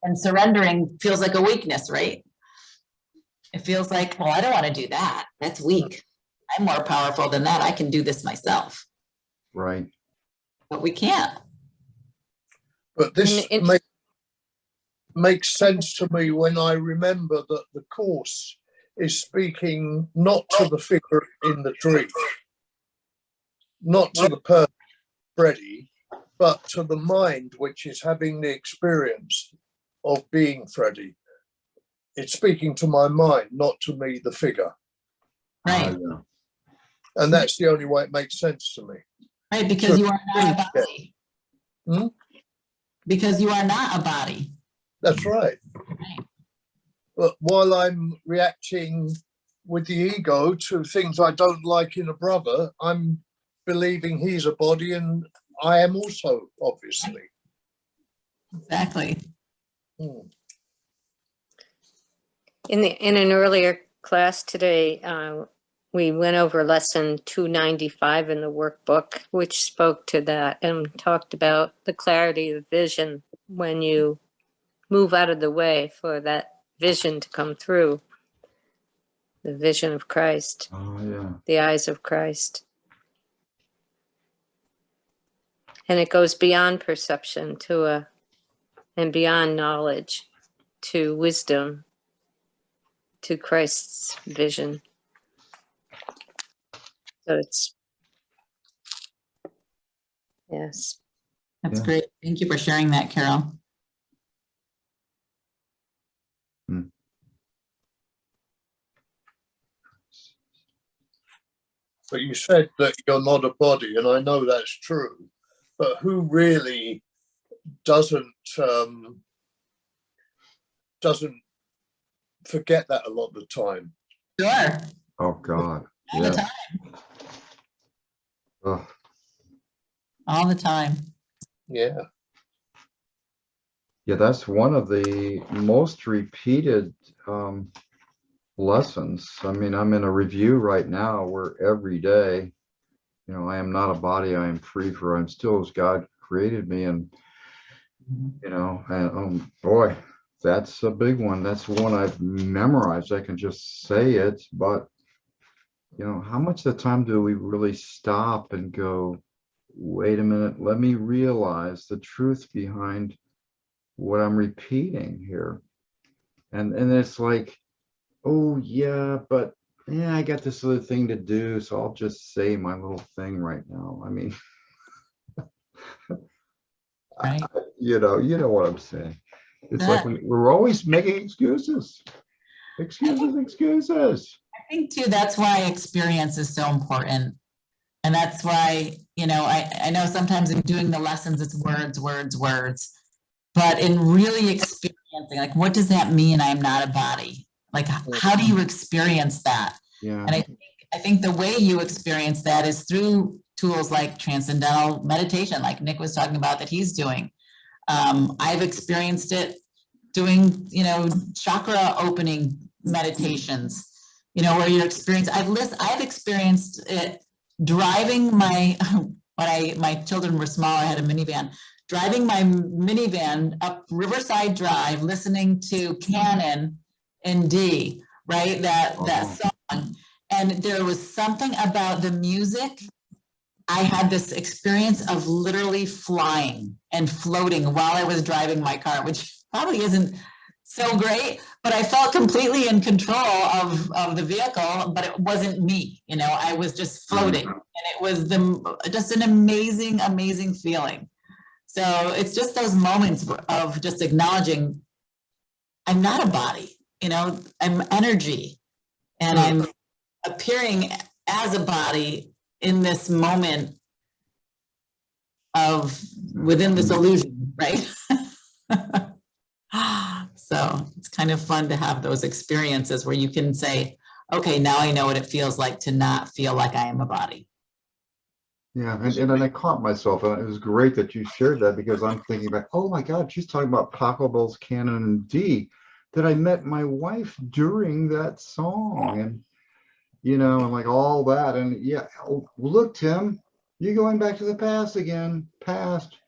[SPEAKER 1] And surrendering feels like a weakness, right? It feels like, well, I don't want to do that. That's weak. I'm more powerful than that. I can do this myself.
[SPEAKER 3] Right.
[SPEAKER 1] But we can't.
[SPEAKER 6] But this makes sense to me when I remember that the Course is speaking not to the figure in the dream, not to the person, Freddie, but to the mind which is having the experience of being Freddie. It's speaking to my mind, not to me, the figure.
[SPEAKER 1] Right,
[SPEAKER 3] Yeah.
[SPEAKER 6] And that's the only way it makes sense to me.
[SPEAKER 1] right, because you are not a
[SPEAKER 6] Yeah.
[SPEAKER 1] body.
[SPEAKER 6] Hmm?
[SPEAKER 1] Because you are not a body.
[SPEAKER 6] That's right.
[SPEAKER 1] Right.
[SPEAKER 6] But while I'm reacting with the ego to things I don't like in a brother, I'm believing he's a body and I am also, obviously.
[SPEAKER 1] Exactly.
[SPEAKER 6] Hmm.
[SPEAKER 5] In an earlier class today, we went over lesson 295 in the workbook, which spoke to that and talked about the clarity of vision when you move out of the way for that vision to come through. The vision of Christ,
[SPEAKER 3] Oh, yeah.
[SPEAKER 5] the eyes of Christ. And it goes beyond perception and beyond knowledge to wisdom, to Christ's vision. So it's, yes.
[SPEAKER 1] That's
[SPEAKER 3] Yeah.
[SPEAKER 1] great. Thank you for sharing that, Carol.
[SPEAKER 6] But you said that you're not a body, and I know that's true. But who really doesn't forget that a lot of the time?
[SPEAKER 1] Sure.
[SPEAKER 3] Oh, God.
[SPEAKER 1] All the
[SPEAKER 3] Yeah.
[SPEAKER 1] time.
[SPEAKER 3] Ugh.
[SPEAKER 1] All the time.
[SPEAKER 6] Yeah.
[SPEAKER 3] Yeah, that's one of the most repeated lessons. I mean, I'm in a review right now where every day, you know, I am not a body, I am free, for I'm still as God created me. And, you know, and boy, that's a big one. That's one I've memorized. I can just say it, but, you know, how much of the time do we really stop and go, wait a minute, let me realize the truth behind what I'm repeating here. And it's like, oh yeah, but yeah, I got this other thing to do, so I'll just say my little thing right now. I mean,
[SPEAKER 1] Right.
[SPEAKER 3] you know what I'm saying. It's
[SPEAKER 1] Yeah.
[SPEAKER 3] like we're always making excuses. Excuses.
[SPEAKER 1] I think too, that's why experience is so important. And that's why, you know, I know sometimes in doing the lessons, it's words, words, words. But in really experiencing, like, what does that mean? I'm not a body. Like, how do you experience that?
[SPEAKER 3] Yeah.
[SPEAKER 1] And I think the way you experience that is through tools like transcendental meditation, like Nick was talking about that he's doing. I've experienced it doing, you know, chakra opening meditations, you know, where you're experiencing, I've experienced it driving my, when my children were small, I had a minivan, driving my minivan up Riverside Drive, listening to Canon in D, right? That song. And there was something about the music. I had this experience of literally flying and floating while I was driving my car, which probably isn't so great, but I felt completely in control of the vehicle, but it wasn't me, you know, I was just floating, and it was just an amazing, amazing feeling. So it's just those moments of just acknowledging I'm not a body, you know, I'm energy, and I'm appearing as a body in this moment of within this illusion, right? So it's kind of fun to have those experiences where you can say, okay, now I know what it feels like to not feel like I am a body.
[SPEAKER 3] Yeah, and then I caught myself, and it was great that you shared that, because I'm thinking about, oh my God, she's talking about Paco Bell's Canon D, that I met my wife during that song, and you know, and like all that, and yeah, oh, look, Tim, you're going back to the past again, past.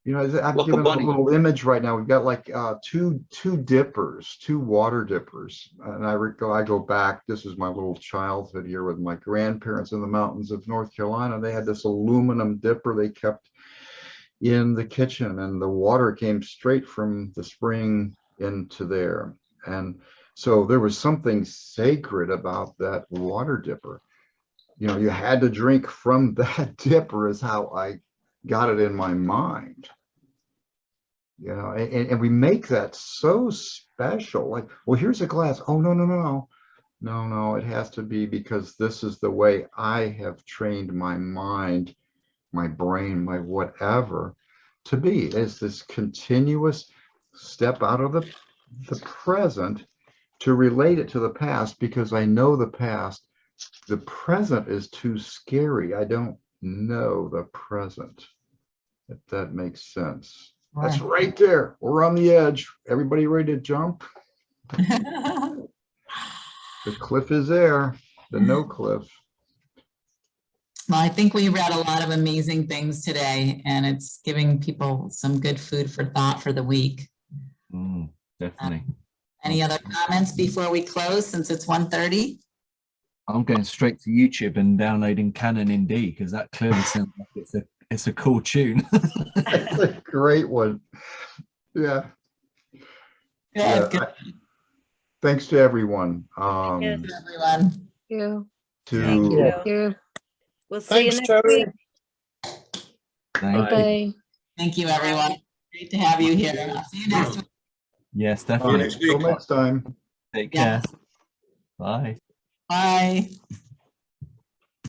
[SPEAKER 3] You know, I've
[SPEAKER 4] Look,
[SPEAKER 3] given a
[SPEAKER 4] bunny.
[SPEAKER 3] little image right now. We've got like two dippers, two water dippers, and I go back. This is my little childhood here with my grandparents in the mountains of North Carolina. They had this aluminum dipper they kept in the kitchen, and the water came straight from the spring into there. And so there was something sacred about that water dipper. You know, you had to drink from that dipper is how I got it in my mind. You know, and we make that so special. Like, well, here's a glass. Oh, no, no, no, no. No, no, it has to be because this is the way I have trained my mind, my brain, my whatever to be, is this continuous step out of the present to relate it to the past, because I know the past. The present is too scary. I don't know the present, if that makes sense. That's right there. We're on the edge. Everybody ready to jump? The cliff is there, the no cliff.
[SPEAKER 1] Well, I think we read a lot of amazing things today, and it's giving people some good food for thought for the week.
[SPEAKER 2] Definitely.
[SPEAKER 1] Any other comments before we close, since it's 1:30?
[SPEAKER 2] I'm going straight to YouTube and downloading Canon in D, because that clearly sounds like it's a cool tune.
[SPEAKER 3] It's a great one. Yeah.
[SPEAKER 1] Good,
[SPEAKER 3] Yeah. Thanks to everyone.
[SPEAKER 7] Yes.
[SPEAKER 1] everyone.
[SPEAKER 5] Thank you.
[SPEAKER 7] Thank you.
[SPEAKER 5] Thank you.
[SPEAKER 7] We'll see you
[SPEAKER 6] Thanks,
[SPEAKER 7] next
[SPEAKER 6] Terry.
[SPEAKER 7] week.
[SPEAKER 2] Thank you.
[SPEAKER 5] Bye.
[SPEAKER 1] Thank you, everyone. Great to have you here. I'll see you next week.
[SPEAKER 2] Yes,
[SPEAKER 3] All
[SPEAKER 2] definitely.
[SPEAKER 3] right, till next time.
[SPEAKER 2] Take care.
[SPEAKER 1] Yes.
[SPEAKER 2] Bye.
[SPEAKER 1] Bye.